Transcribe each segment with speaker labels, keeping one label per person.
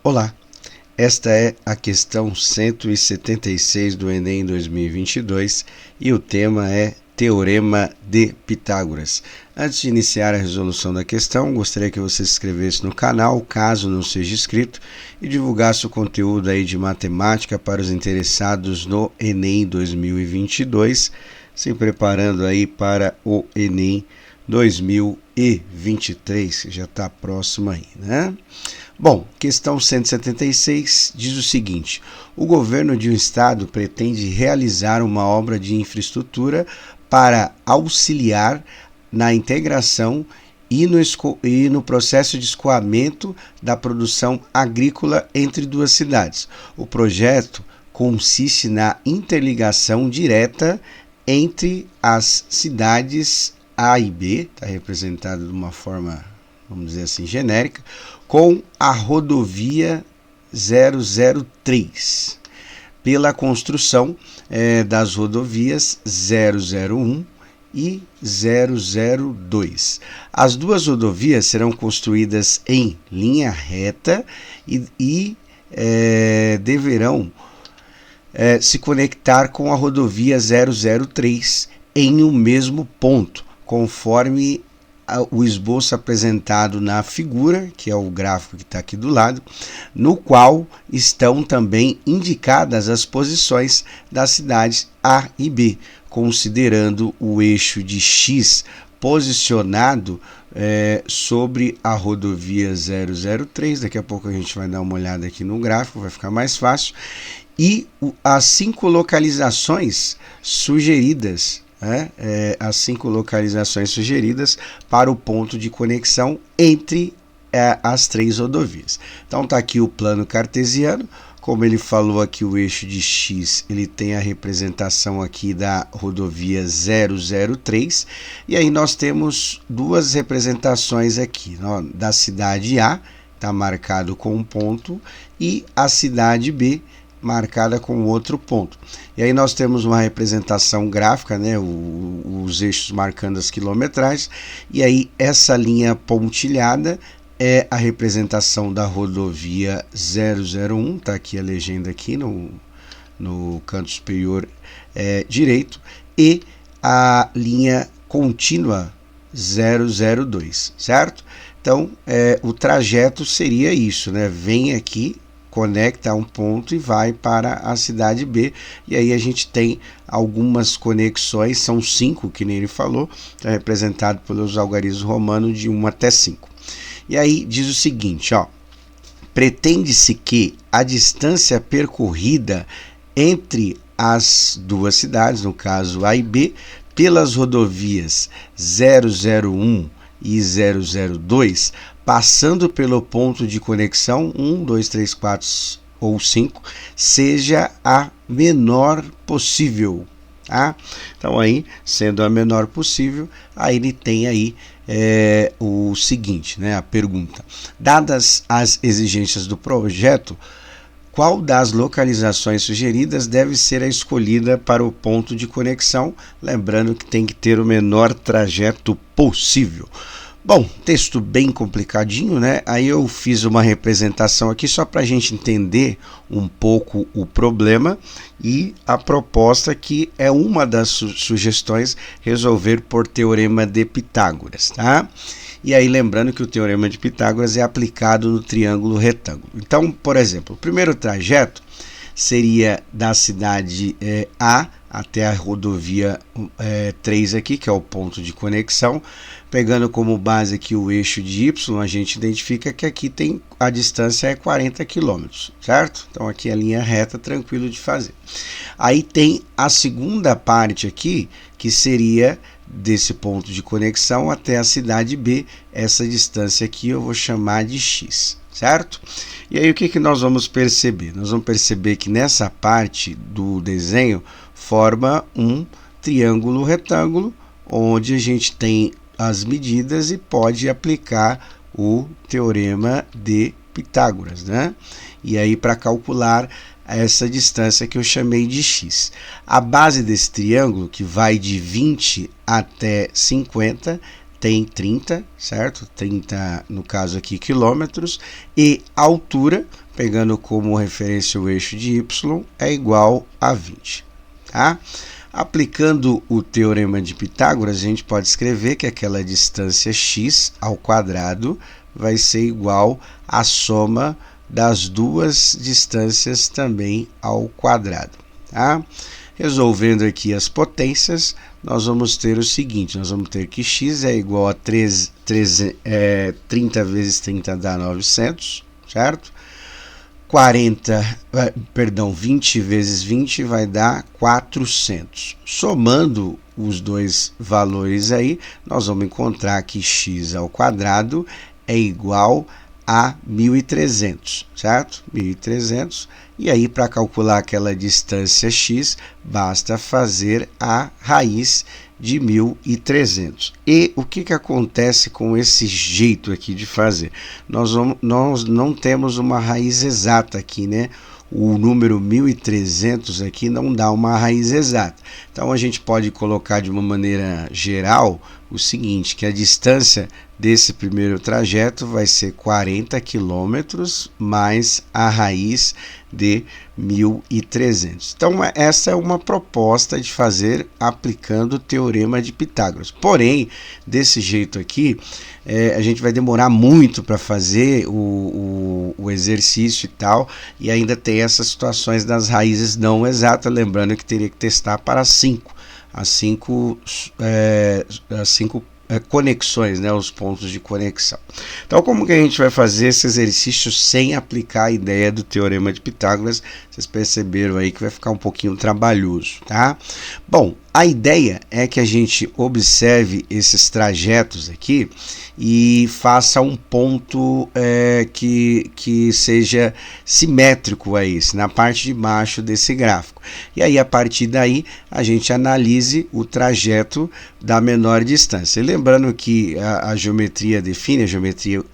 Speaker 1: Olá, esta é a questão 176 do Enem 2022 e o tema é Teorema de Pitágoras. Antes de iniciar a resolução da questão, gostaria que você se inscrevesse no canal, caso não seja inscrito, e divulgasse o conteúdo aí de matemática para os interessados no Enem 2022, se preparando aí para o Enem 2023, que já está próximo aí, né? Bom, questão 176 diz o seguinte: o governo de um estado pretende realizar uma obra de infraestrutura para auxiliar na integração e no processo de escoamento da produção agrícola entre duas cidades. O projeto consiste na interligação direta entre as cidades A e B, está representado de uma forma, vamos dizer assim, genérica, com a rodovia 003, pela construção das rodovias 001 e 002. As duas rodovias serão construídas em linha reta e deverão se conectar com a rodovia 003 em um mesmo ponto, conforme o esboço apresentado na figura, que é o gráfico que está aqui do lado, no qual estão também indicadas as posições das cidades A e B, considerando o eixo de X posicionado sobre a rodovia 003. Daqui a pouco a gente vai dar uma olhada aqui no gráfico, vai ficar mais fácil. E as 5 localizações sugeridas, as 5 localizações sugeridas para o ponto de conexão entre as 3 rodovias. Então está aqui o plano cartesiano. Como ele falou aqui, o eixo de X, ele tem a representação aqui da rodovia 003, e aí nós temos duas representações aqui, ó, da cidade A, está marcado com um ponto, e a cidade B, marcada com outro ponto. E aí nós temos uma representação gráfica, né, os eixos marcando as quilometragens, e aí essa linha pontilhada é a representação da rodovia 001, tá aqui a legenda aqui no canto superior direito, e a linha contínua 002, certo? Então, o trajeto seria isso, né? Vem aqui, conecta a um ponto e vai para a cidade B, e aí a gente tem algumas conexões, são 5, que nem ele falou, está representado pelos algarismos romanos de 1 até 5. E aí diz o seguinte, ó: pretende-se que a distância percorrida entre as duas cidades, no caso A e B, pelas rodovias 001 e 002, passando pelo ponto de conexão 1, 2, 3, 4 ou 5, seja a menor possível. Tá? Então aí, sendo a menor possível, aí ele tem aí o seguinte, né, a pergunta: dadas as exigências do projeto, qual das localizações sugeridas deve ser a escolhida para o ponto de conexão? Lembrando que tem que ter o menor trajeto possível. Bom, texto bem complicadinho, né? Aí eu fiz uma representação aqui só para a gente entender um pouco o problema e a proposta, que é uma das sugestões, resolver por Teorema de Pitágoras, tá? E aí lembrando que o Teorema de Pitágoras é aplicado no triângulo retângulo. Então, por exemplo, o primeiro trajeto seria da cidade A até a rodovia 3 aqui, que é o ponto de conexão. Pegando como base aqui o eixo de Y, a gente identifica que aqui tem a distância é 40 km, certo? Então aqui a linha reta, tranquilo de fazer. Aí tem a segunda parte aqui, que seria desse ponto de conexão até a cidade B. Essa distância aqui eu vou chamar de X, certo? E aí o que nós vamos perceber? Nós vamos perceber que nessa parte do desenho forma um triângulo retângulo, onde a gente tem as medidas e pode aplicar o Teorema de Pitágoras, né? E aí para calcular essa distância que eu chamei de X. A base desse triângulo, que vai de 20 até 50, tem 30, certo? 30, no caso aqui, quilômetros, e a altura pegando como referência o eixo de y, é igual a 20. Tá? Aplicando o teorema de Pitágoras, a gente pode escrever que aquela distância x ao quadrado vai ser igual à soma das duas distâncias também ao quadrado. Tá? Resolvendo aqui as potências, nós vamos ter o seguinte, nós vamos ter que x é igual a 30 vezes 30 dá 900, certo? 20 vezes 20 vai dar 400. Somando os dois valores aí, nós vamos encontrar que x ao quadrado é igual a 1.300, certo? 1.300. E aí, para calcular aquela distância x, basta fazer a raiz de 1.300. E o que acontece com esse jeito aqui de fazer? Nós não temos uma raiz exata aqui, né? O número 1.300 aqui não dá uma raiz exata. Então, a gente pode colocar de uma maneira geral o seguinte, que a distância desse primeiro trajeto vai ser 40 quilômetros mais a raiz de 1.300. Então, essa é uma proposta de fazer aplicando o teorema de Pitágoras. Porém, desse jeito aqui, a gente vai demorar muito para fazer o exercício e tal, e ainda tem essas situações das raízes não exatas, lembrando que teria que testar para 5. As cinco conexões, né, os pontos de conexão. Então, como que a gente vai fazer esse exercício sem aplicar a ideia do teorema de Pitágoras? Vocês perceberam aí que vai ficar um pouquinho trabalhoso, tá? Bom, a ideia é que a gente observe esses trajetos aqui e faça um ponto que seja simétrico a esse, na parte de baixo desse gráfico. E aí, a partir daí, a gente analise o trajeto da menor distância. E lembrando que a geometria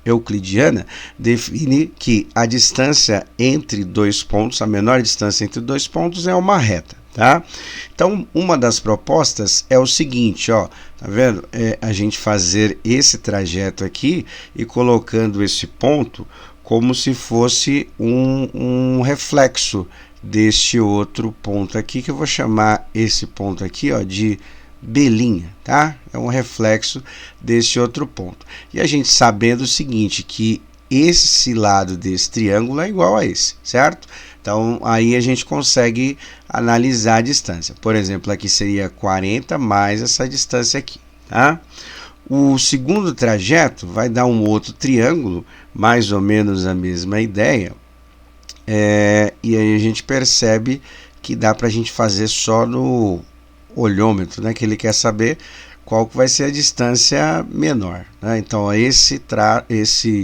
Speaker 1: euclidiana, define que a distância entre dois pontos, a menor distância entre dois pontos é uma reta. Tá? Então, uma das propostas é o seguinte, ó, tá vendo? A gente fazer esse trajeto aqui e colocando esse ponto como se fosse um reflexo deste outro ponto aqui, que eu vou chamar esse ponto aqui, ó, de B', tá? É um reflexo desse outro ponto. E a gente sabendo o seguinte, que esse lado desse triângulo é igual a esse, certo? Então, aí a gente consegue analisar a distância. Por exemplo, aqui seria 40 mais essa distância aqui, tá? O segundo trajeto vai dar um outro triângulo, mais ou menos a mesma ideia. E aí a gente percebe que dá para a gente fazer só no olhômetro, né? Que ele quer saber qual que vai ser a distância menor, né? Então, esse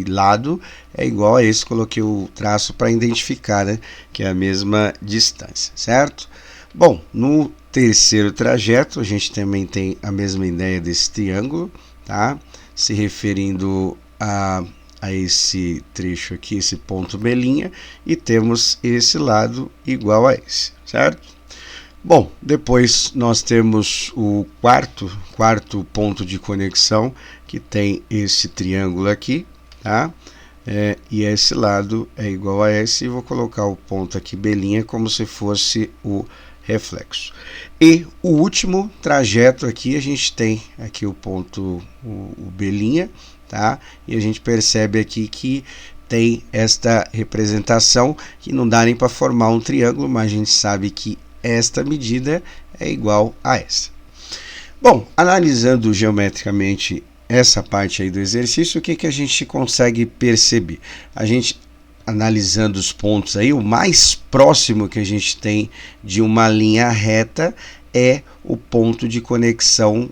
Speaker 1: lado é igual a esse, coloquei o traço para identificar, né? Que é a mesma distância, certo? Bom, no terceiro trajeto, a gente também tem a mesma ideia desse triângulo, tá? Se referindo a esse trecho aqui, esse ponto B', e temos esse lado igual a esse, certo? Bom, depois nós temos o quarto ponto de conexão, que tem esse triângulo aqui, tá? E esse lado é igual a esse, e vou colocar o ponto aqui B' como se fosse o reflexo. E o último trajeto aqui, a gente tem aqui o ponto, o B', tá? E a gente percebe aqui que tem esta representação, que não dá nem para formar um triângulo, mas a gente sabe que esta medida é igual a essa. Bom, analisando geometricamente essa parte aí do exercício, o que a gente consegue perceber? A gente, analisando os pontos aí, o mais próximo que a gente tem de uma linha reta é o ponto de conexão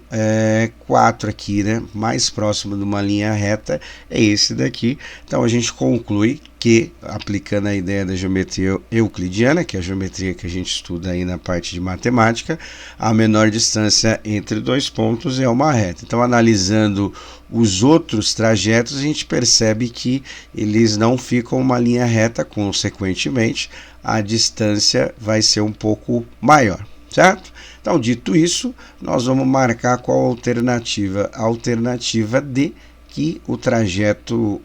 Speaker 1: 4 aqui, né? Mais próximo de uma linha reta é esse daqui. Então, a gente conclui que, aplicando a ideia da geometria euclidiana, que é a geometria que a gente estuda aí na parte de matemática, a menor distância entre dois pontos é uma reta. Então, analisando os outros trajetos, a gente percebe que eles não ficam uma linha reta, consequentemente, a distância vai ser um pouco maior, certo? Então, dito isso, nós vamos marcar qual a alternativa? A alternativa D, que o trajeto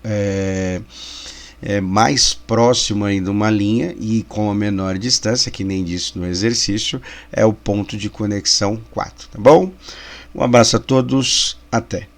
Speaker 1: mais próximo ainda uma linha e com a menor distância, que nem disse no exercício, é o ponto de conexão 4, tá bom? Um abraço a todos, até!